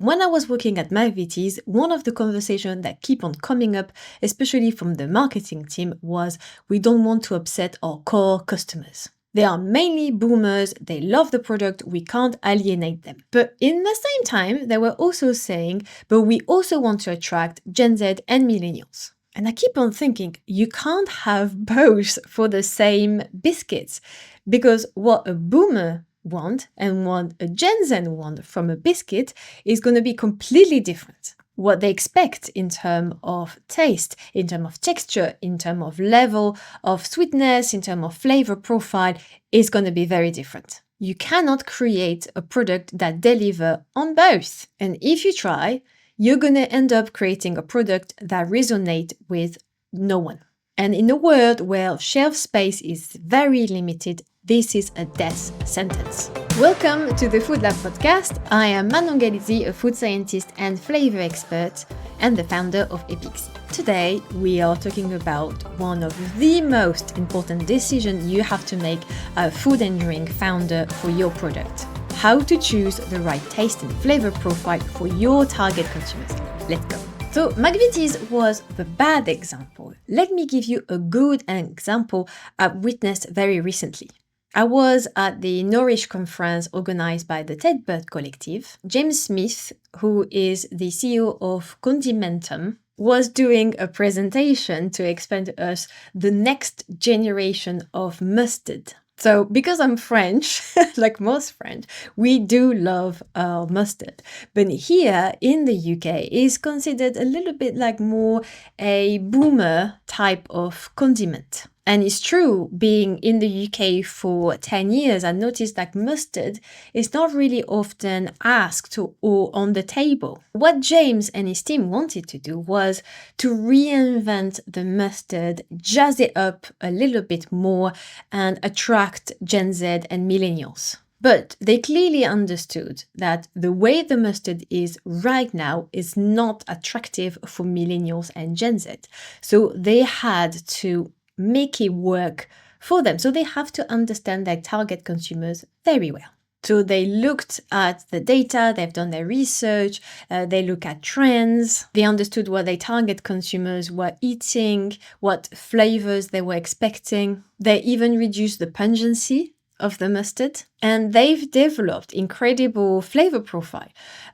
When I was working at McVities, one of the conversations that keep on coming up, especially from the marketing team, was we don't want to upset our core customers. They are mainly boomers, they love the product, we can't alienate them. But in the same time, they were also saying, but we also want to attract Gen Z and millennials. And I keep on thinking, you can't have both for the same biscuits, because what a boomer want and what a Gen Z want from a biscuit is going to be completely different. What they expect in terms of taste, in terms of texture, in terms of level of sweetness, in terms of flavor profile is going to be very different. You cannot create a product that delivers on both. And if you try, you're going to end up creating a product that resonates with no one. And in a world where shelf space is very limited, this is a death sentence. Welcome to the Food Lab podcast. I am Manon Galizzi, a food scientist and flavor expert, and the founder of Ep22. Today, we are talking about one of the most important decisions you have to make as a food and drink founder for your product. How to choose the right taste and flavor profile for your target consumers. Let's go. So McVities was the bad example. Let me give you a good example I've witnessed very recently. I was at the Nourish conference organized by the Ted Bird Collective. James Smith, who is the CEO of Condimentum, was doing a presentation to explain to us the next generation of mustard. So because I'm French, like most French, we do love our mustard. But here in the UK is considered a little bit like more a boomer type of condiment. And it's true, being in the UK for 10 years, I noticed that mustard is not really often asked or on the table. What James and his team wanted to do was to reinvent the mustard, jazz it up a little bit more, and attract Gen Z and millennials. But they clearly understood that the way the mustard is right now is not attractive for millennials and Gen Z. So they had to make it work for them. So they have to understand their target consumers very well. So they looked at the data, they've done their research, they look at trends, they understood what their target consumers were eating, what flavors they were expecting. They even reduced the pungency of the mustard, and they've developed incredible flavor profile.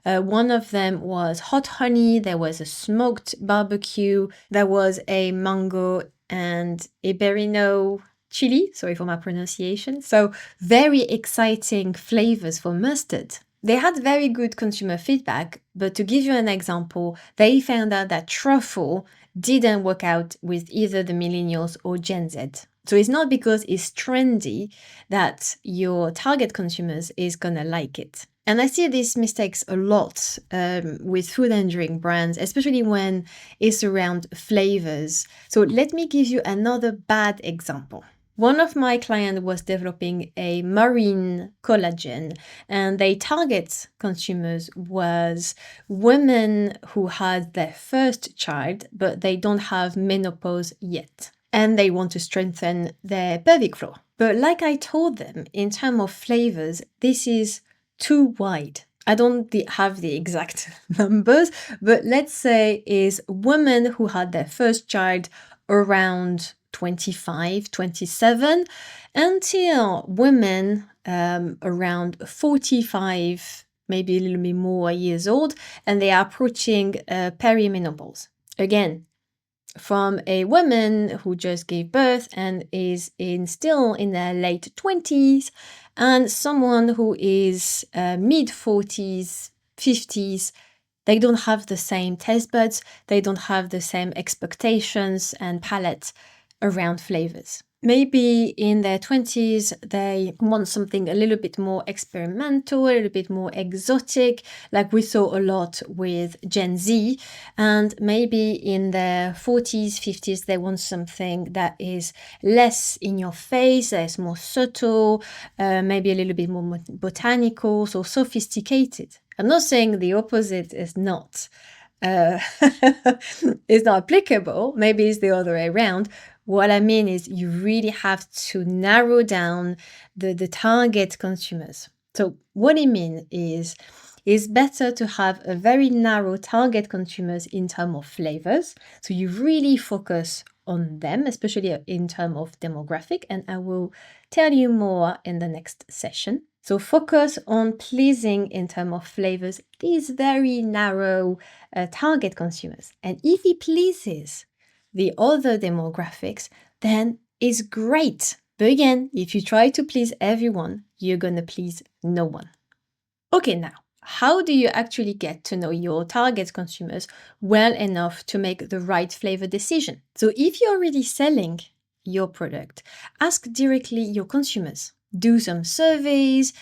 One of them was hot honey, there was a smoked barbecue, there was a mango and Iberino chili, sorry for my pronunciation. So very exciting flavors for mustard. They had very good consumer feedback, but to give you an example, they found out that truffle didn't work out with either the millennials or Gen Z. So it's not because it's trendy that your target consumers is gonna like it. And I see these mistakes a lot with food and drink brands, especially when it's around flavors. So let me give you another bad example. One of my clients was developing a marine collagen, and their target consumers was women who had their first child, but they don't have menopause yet, and they want to strengthen their pelvic floor. But like I told them, in terms of flavors, this is too wide. I don't have the exact numbers, but let's say is women who had their first child around 25, 27, until women around 45, maybe a little bit more years old, and they are approaching perimenopause. Again, from a woman who just gave birth and is still in their late 20s, and someone who is mid 40s, 50s, they don't have the same taste buds, they don't have the same expectations and palate around flavors. Maybe in their 20s, they want something a little bit more experimental, a little bit more exotic, like we saw a lot with Gen Z. And maybe in their 40s, 50s, they want something that is less in your face, that is more subtle, maybe a little bit more botanical, so sophisticated. I'm not saying the opposite is not is not applicable. Maybe it's the other way around. What I mean is you really have to narrow down the target consumers. So what I mean is It's better to have a very narrow target consumers in terms of flavors. So you really focus on them, especially in terms of demographic, and I will tell you more in the next session. So focus on pleasing in terms of flavors these very narrow target consumers. And if it pleases the other demographics, then it's great. But again, if you try to please everyone, you're going to please no one. Okay, now, how do you actually get to know your target consumers well enough to make the right flavor decision? So if you're already selling your product, ask directly your consumers. Do some surveys,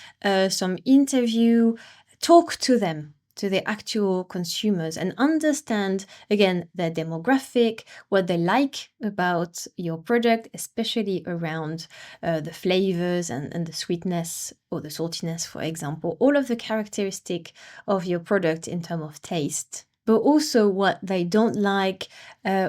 some interview, talk to them, to the actual consumers, and understand, again, their demographic, what they like about your product, especially around the flavors and the sweetness or the saltiness, for example, all of the characteristic of your product in terms of taste, but also what they don't like,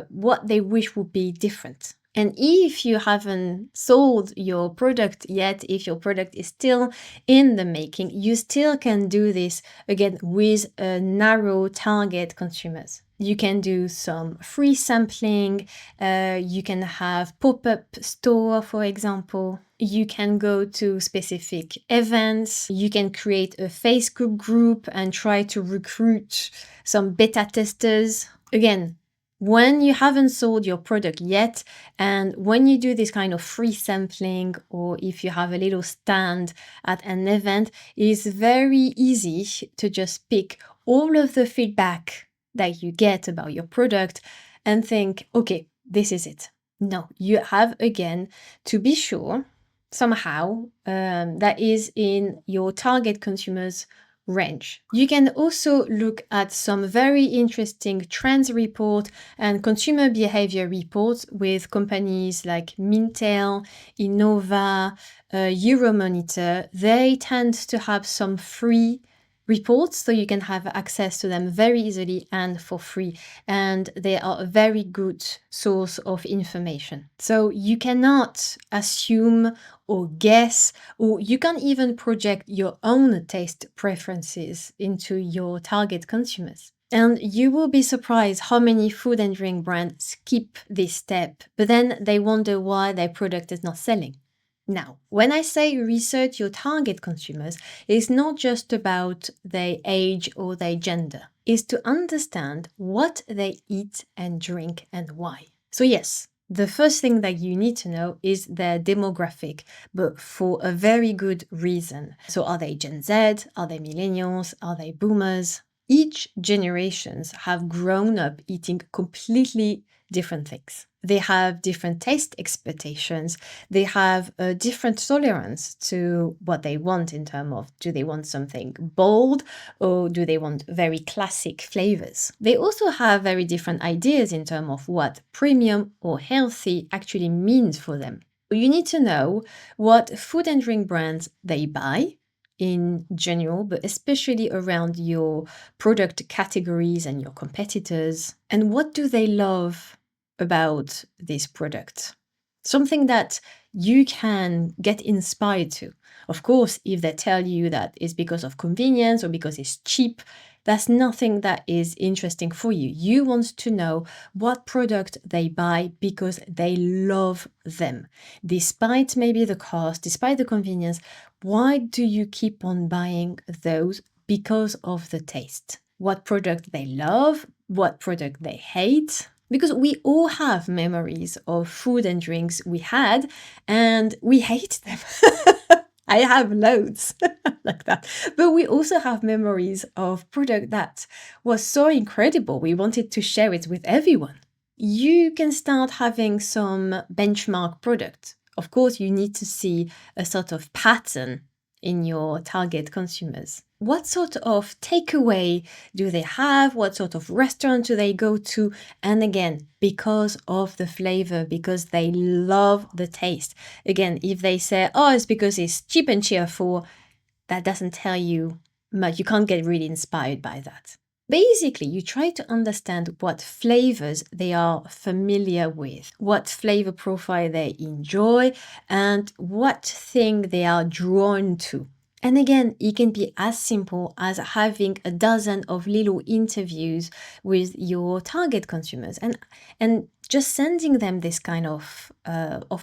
what they wish would be different. And if you haven't sold your product yet, if your product is still in the making, you still can do this again with a narrow target consumers. You can do some free sampling, you can have pop-up store, for example. You can go to specific events, you can create a Facebook group and try to recruit some beta testers. Again, when you haven't sold your product yet, and when you do this kind of free sampling, or if you have a little stand at an event, it's very easy to just pick all of the feedback that you get about your product and think, okay, this is it. No, you have again to be sure somehow that is in your target consumers range. You can also look at some very interesting trends report and consumer behavior reports with companies like Mintel, Innova, Euromonitor. They tend to have some free reports, so you can have access to them very easily and for free, and they are a very good source of information. So you cannot assume or guess, or you can even project your own taste preferences into your target consumers. And you will be surprised how many food and drink brands skip this step, but then they wonder why their product is not selling. Now, when I say research your target consumers, it's not just about their age or their gender. It's to understand what they eat and drink and why. So yes, the first thing that you need to know is their demographic, but for a very good reason. So are they Gen Z? Are they millennials? Are they boomers? Each generations have grown up eating completely different things. They have different taste expectations. They have a different tolerance to what they want in terms of, do they want something bold or do they want very classic flavors? They also have very different ideas in terms of what premium or healthy actually means for them. You need to know what food and drink brands they buy in general, but especially around your product categories and your competitors. And what do they love about this product? Something that you can get inspired to. Of course, if they tell you that it's because of convenience or because it's cheap, that's nothing that is interesting for you. You want to know what product they buy because they love them. Despite maybe the cost, despite the convenience, why do you keep on buying those? Because of the taste. What product they love, what product they hate. Because we all have memories of food and drinks we had and we hate them. I have loads like that. But we also have memories of product that was so incredible. We wanted to share it with everyone. You can start having some benchmark product. Of course, you need to see a sort of pattern in your target consumers. What sort of takeaway do they have? What sort of restaurant do they go to? And again, because of the flavor, because they love the taste. Again, if they say, oh, it's because it's cheap and cheerful, that doesn't tell you much. You can't get really inspired by that. Basically, you try to understand what flavors they are familiar with, what flavor profile they enjoy, and what thing they are drawn to. And again, it can be as simple as having a dozen of little interviews with your target consumers and just sending them this kind of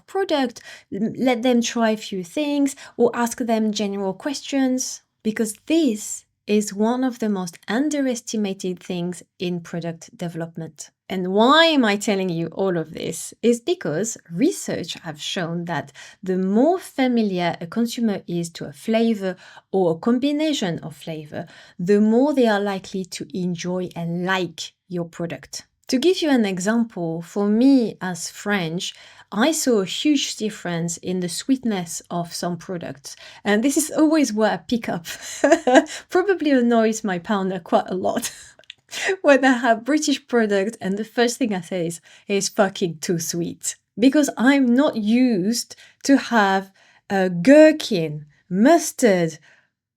product, let them try a few things or ask them general questions, because this is one of the most underestimated things in product development. And why am I telling you all of this? Is because research have shown that the more familiar a consumer is to a flavor or a combination of flavor, the more they are likely to enjoy and like your product. To give you an example, for me as French, I saw a huge difference in the sweetness of some products. And this is always where I pick up. Probably annoys my partner quite a lot. When I have British product and the first thing I say is fucking too sweet. Because I'm not used to have gherkin, mustard,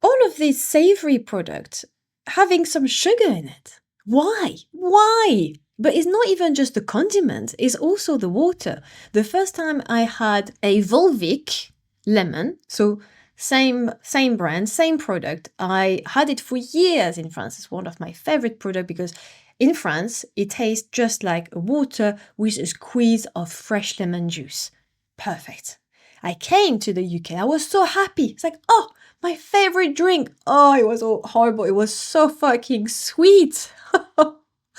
all of these savory products having some sugar in it. Why? Why? But it's not even just the condiment, it's also the water. The first time I had a Volvic lemon, so same brand, same product. I had it for years in France. It's one of my favorite products because in France, it tastes just like water with a squeeze of fresh lemon juice. Perfect. I came to the UK. I was so happy. It's like, oh, my favorite drink. Oh, it was all horrible. It was so fucking sweet.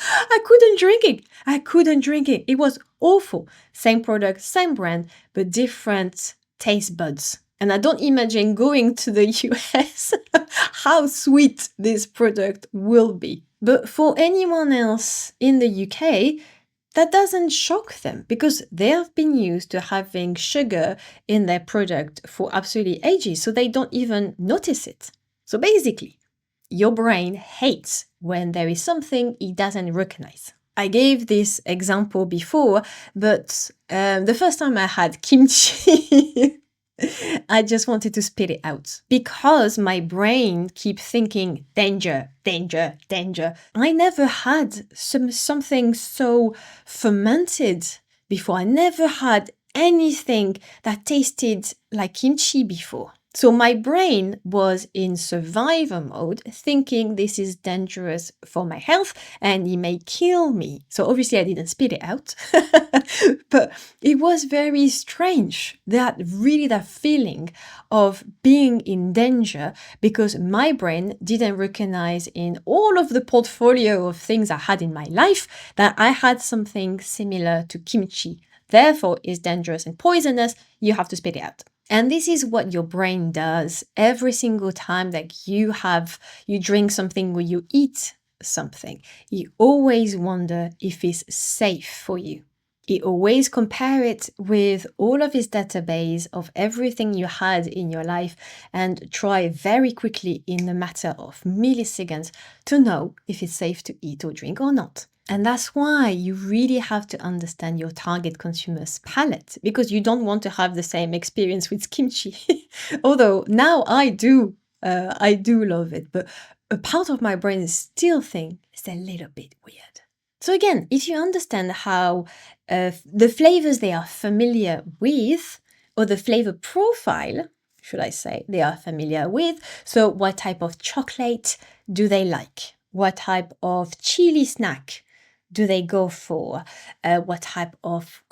I couldn't drink it. I couldn't drink it. It was awful. Same product, same brand, but different taste buds. And I don't imagine going to the US how sweet this product will be. But for anyone else in the UK, that doesn't shock them because they have been used to having sugar in their product for absolutely ages, so they don't even notice it. So basically, your brain hates when there is something it doesn't recognize. I gave this example before, but the first time I had kimchi, I just wanted to spit it out because my brain keeps thinking danger, danger, danger. I never had something so fermented before. I never had anything that tasted like kimchi before. So my brain was in survivor mode, thinking this is dangerous for my health and it may kill me. So obviously I didn't spit it out, but it was very strange, that feeling of being in danger because my brain didn't recognize in all of the portfolio of things I had in my life that I had something similar to kimchi. Therefore, it's dangerous and poisonous. You have to spit it out. And this is what your brain does every single time that you drink something or you eat something. You always wonder if it's safe for you. You always compare it with all of his database of everything you had in your life and try very quickly in a matter of milliseconds to know if it's safe to eat or drink or not. And that's why you really have to understand your target consumer's palate, because you don't want to have the same experience with kimchi. Although now I do love it, but a part of my brain still thinks it's a little bit weird. So again, if you understand how the flavors they are familiar with, or the flavor profile, should I say, they are familiar with, so what type of chocolate do they like? What type of chili snack do they go for? What type of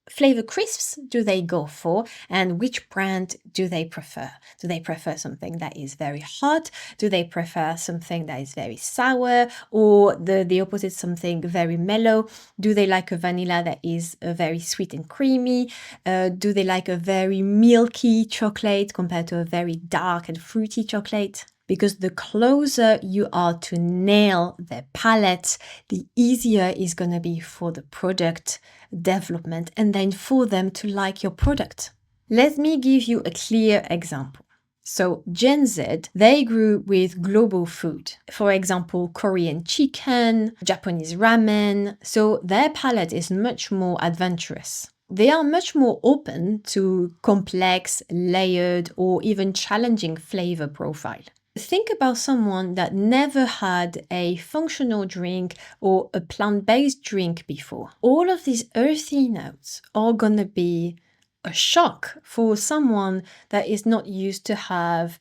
flavor crisps do they go for? And which brand do they prefer? Do they prefer something that is very hot? Do they prefer something that is very sour? Or the opposite, something very mellow? Do they like a vanilla that is very sweet and creamy? Do they like a very milky chocolate compared to a very dark and fruity chocolate? Because the closer you are to nail their palate, the easier it's going to be for the product development and then for them to like your product. Let me give you a clear example. So Gen Z, they grew with global food. For example, Korean chicken, Japanese ramen. So their palate is much more adventurous. They are much more open to complex, layered, or even challenging flavor profile. Think about someone that never had a functional drink or a plant-based drink before. All of these earthy notes are gonna be a shock for someone that is not used to have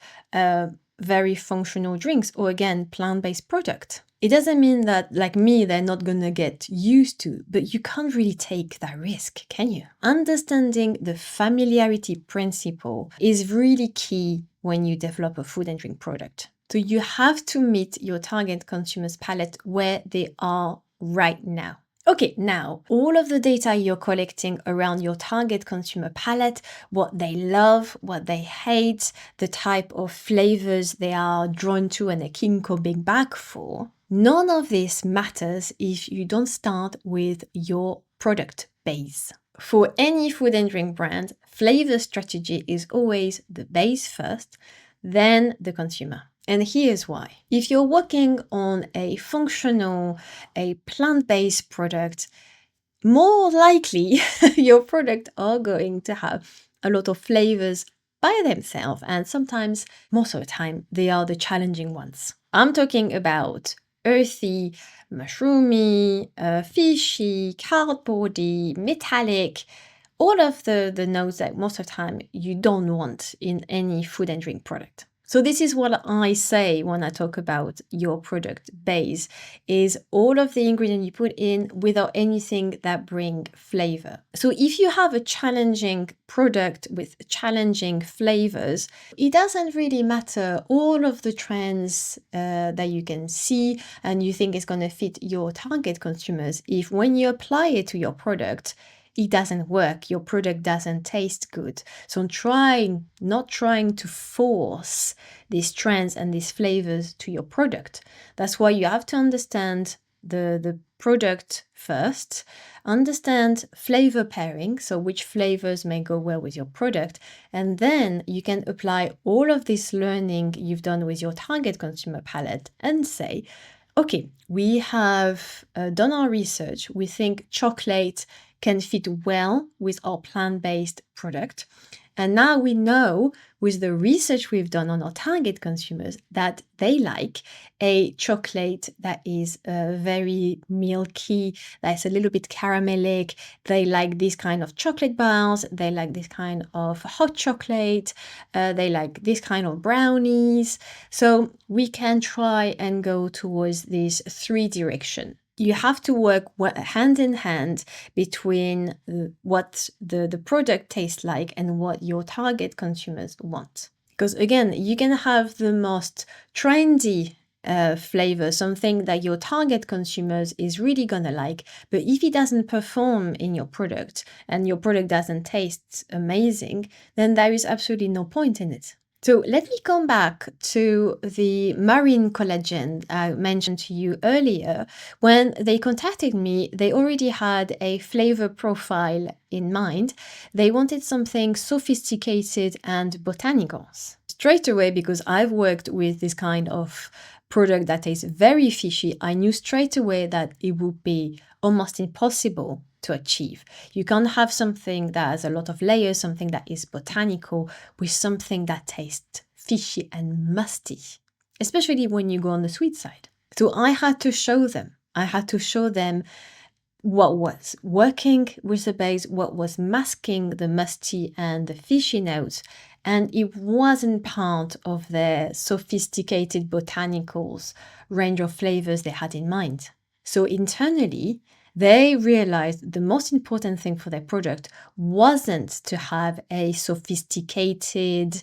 very functional drinks or again plant-based product. It doesn't mean that, like me, they're not gonna get used to, but you can't really take that risk, can you? Understanding the familiarity principle is really key when you develop a food and drink product. So you have to meet your target consumer's palate where they are right now. Okay, now all of the data you're collecting around your target consumer palate, what they love, what they hate, the type of flavors they are drawn to and are keen coming back for, none of this matters if you don't start with your product base. For any food and drink brand, flavor strategy is always the base first, then the consumer. And here's why. If you're working on a functional, a plant-based product, more likely your product are going to have a lot of flavors by themselves, and sometimes, most of the time, they are the challenging ones. I'm talking about earthy, mushroomy, fishy, cardboardy, metallic, all of the notes that most of the time you don't want in any food and drink product. So this is what I say when I talk about your product base, is all of the ingredients you put in without anything that bring flavor. So if you have a challenging product with challenging flavors, it doesn't really matter all of the trends that you can see and you think is going to fit your target consumers if when you apply it to your product, it doesn't work, your product doesn't taste good. So not trying to force these trends and these flavors to your product. That's why you have to understand the product first, understand flavor pairing, so which flavors may go well with your product, and then you can apply all of this learning you've done with your target consumer palette and say, okay, we have done our research, we think chocolate can fit well with our plant-based product. And now we know with the research we've done on our target consumers that they like a chocolate that is very milky, that's a little bit caramelic. They like this kind of chocolate bars. They like this kind of hot chocolate. They like this kind of brownies. So we can try and go towards these three directions. You have to work hand in hand between what the product tastes like and what your target consumers want. Because again, you can have the most trendy flavor, something that your target consumers is really gonna like, but if it doesn't perform in your product and your product doesn't taste amazing, then there is absolutely no point in it. So let me come back to the marine collagen I mentioned to you earlier. When they contacted me, they already had a flavor profile in mind. They wanted something sophisticated and botanical. Straight away, because I've worked with this kind of product that is very fishy, I knew straight away that it would be almost impossible to achieve. You can't have something that has a lot of layers, something that is botanical, with something that tastes fishy and musty, especially when you go on the sweet side. So I had to show them. What was working with the base, what was masking the musty and the fishy notes, and it wasn't part of their sophisticated botanicals range of flavors they had in mind. So internally, they realized the most important thing for their product wasn't to have a sophisticated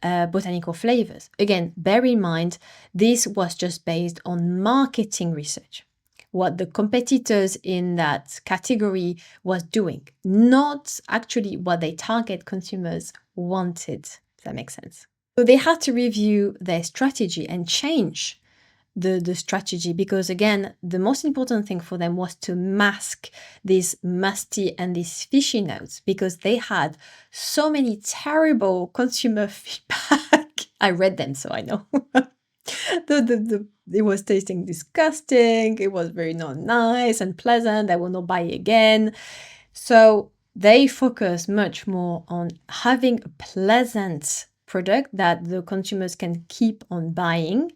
botanical flavors. Again, bear in mind, this was just based on marketing research. What the competitors in that category was doing, not actually what their target consumers wanted, if that makes sense. So they had to review their strategy and change the strategy, because again, the most important thing for them was to mask these musty and these fishy notes, because they had so many terrible consumer feedback. I read them, so I know. It was tasting disgusting. It was very not nice and pleasant. I will not buy again. So they focus much more on having a pleasant product that the consumers can keep on buying,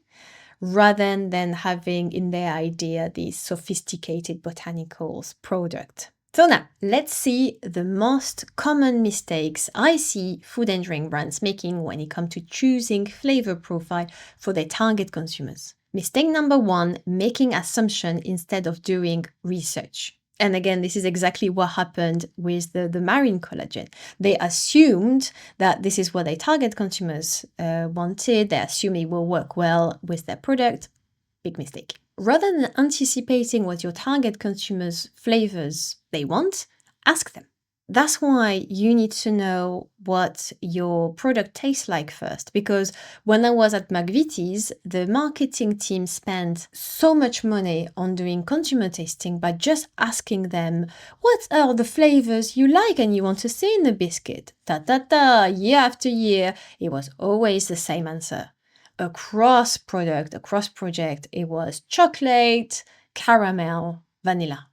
rather than having in their idea these sophisticated botanicals product. So now, let's see the most common mistakes I see food and drink brands making when it comes to choosing flavor profile for their target consumers. Mistake number one, making assumption instead of doing research. And again, this is exactly what happened with the marine collagen. They assumed that this is what their target consumers wanted. They assumed it will work well with their product. Big mistake. Rather than anticipating what your target consumers' flavors they want, ask them. That's why you need to know what your product tastes like first. Because when I was at McVities, the marketing team spent so much money on doing consumer tasting by just asking them, what are the flavors you like and you want to see in the biscuit? Year after year, it was always the same answer. Across project, it was chocolate, caramel, vanilla.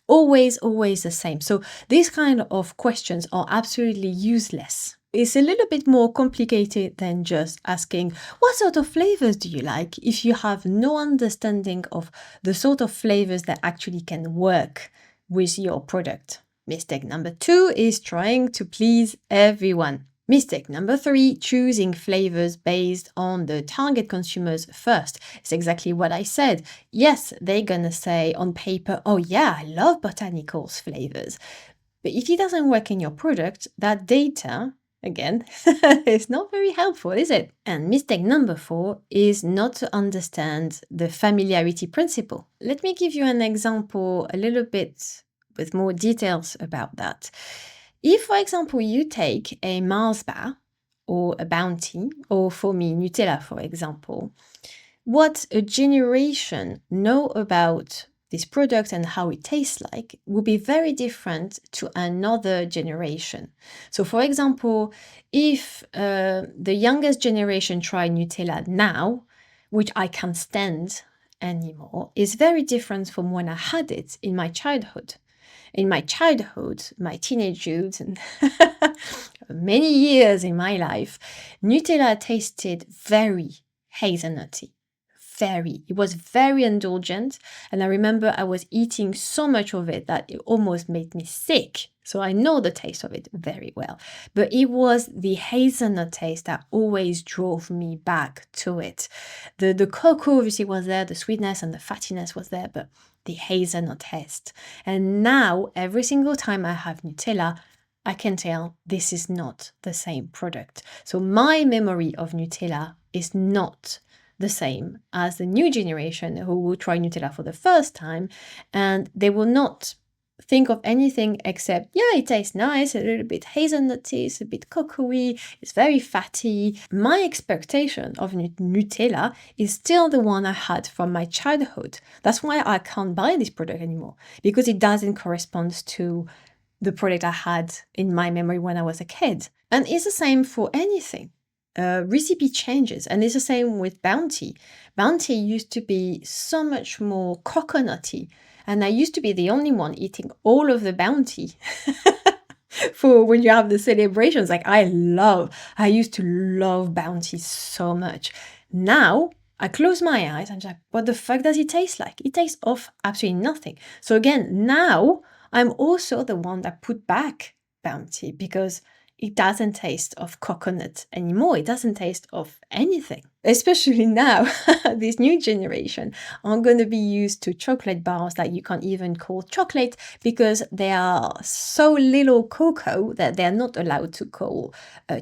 Always the same. So these kind of questions are absolutely useless. It's a little bit more complicated than just asking, what sort of flavors do you like? If you have no understanding of the sort of flavors that actually can work with your product. Mistake number two is trying to please everyone. Mistake number three, choosing flavors based on the target consumers first. It's exactly what I said. Yes, they're gonna say on paper, oh yeah, I love botanicals flavors. But if it doesn't work in your product, that data, again, is not very helpful, is it? And mistake number four is not to understand the familiarity principle. Let me give you an example a little bit with more details about that. If, for example, you take a Mars bar or a Bounty, or for me, Nutella, for example, what a generation know about this product and how it tastes like will be very different to another generation. So, for example, if the youngest generation try Nutella now, which I can't stand anymore, is very different from when I had it in my childhood. In my childhood, my teenage youth, and many years in my life, Nutella tasted very hazelnutty. It was very indulgent. And I remember I was eating so much of it that it almost made me sick. So I know the taste of it very well. But it was the hazelnut taste that always drove me back to it. The cocoa obviously was there, the sweetness and the fattiness was there, but the hazelnut taste. And now, every single time I have Nutella, I can tell this is not the same product. So my memory of Nutella is not the same as the new generation who will try Nutella for the first time, and they will not think of anything except, yeah, it tastes nice, a little bit hazelnutty, it's a bit cocoa-y, it's very fatty. My expectation of Nutella is still the one I had from my childhood. That's why I can't buy this product anymore, because it doesn't correspond to the product I had in my memory when I was a kid. And it's the same for anything. Recipe changes, and it's the same with Bounty. Bounty used to be so much more coconutty, and I used to be the only one eating all of the Bounty for when you have the celebrations. Like I used to love Bounty so much. Now I close my eyes and I'm like, what the fuck does it taste like? It tastes of absolutely nothing. So again, now I'm also the one that put back Bounty because it doesn't taste of coconut anymore. It doesn't taste of anything. Especially now, this new generation are going to be used to chocolate bars that you can't even call chocolate because they are so little cocoa that they're not allowed to call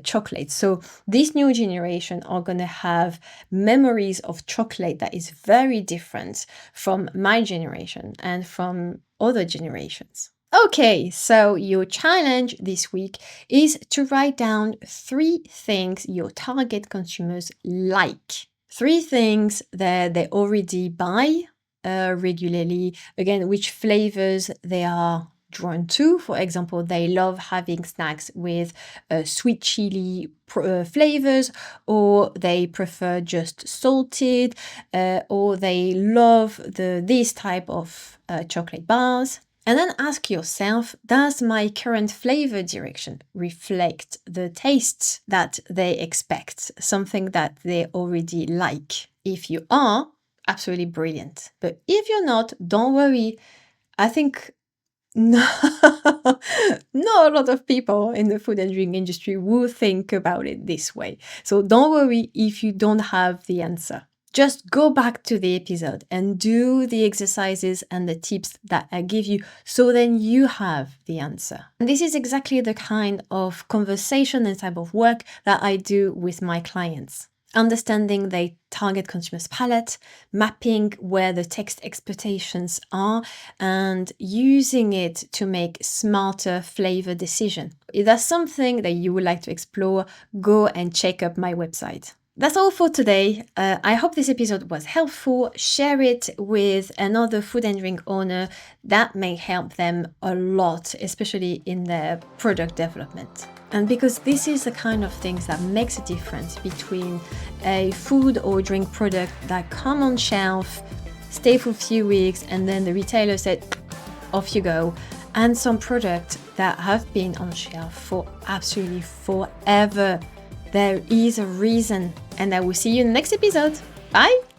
chocolate. So this new generation are going to have memories of chocolate that is very different from my generation and from other generations. Okay, so your challenge this week is to write down 3 things your target consumers like. 3 things that they already buy regularly. Again, which flavors they are drawn to. For example, they love having snacks with sweet chili flavors, or they prefer just salted, or they love this type of chocolate bars. And then ask yourself, does my current flavor direction reflect the tastes that they expect, something that they already like? If you are, absolutely brilliant. But if you're not, don't worry. I think No, not a lot of people in the food and drink industry will think about it this way. So don't worry if you don't have the answer. Just go back to the episode and do the exercises and the tips that I give you so then you have the answer. And this is exactly the kind of conversation and type of work that I do with my clients. Understanding their target consumer's palate, mapping where the text expectations are, and using it to make smarter flavor decisions. If that's something that you would like to explore, go and check up my website. That's all for today. I hope this episode was helpful. Share it with another food and drink owner. That may help them a lot, especially in their product development. And because this is the kind of things that makes a difference between a food or drink product that come on shelf, stay for a few weeks, and then the retailer said, off you go, and some products that have been on shelf for absolutely forever. There is a reason, and I will see you in the next episode. Bye!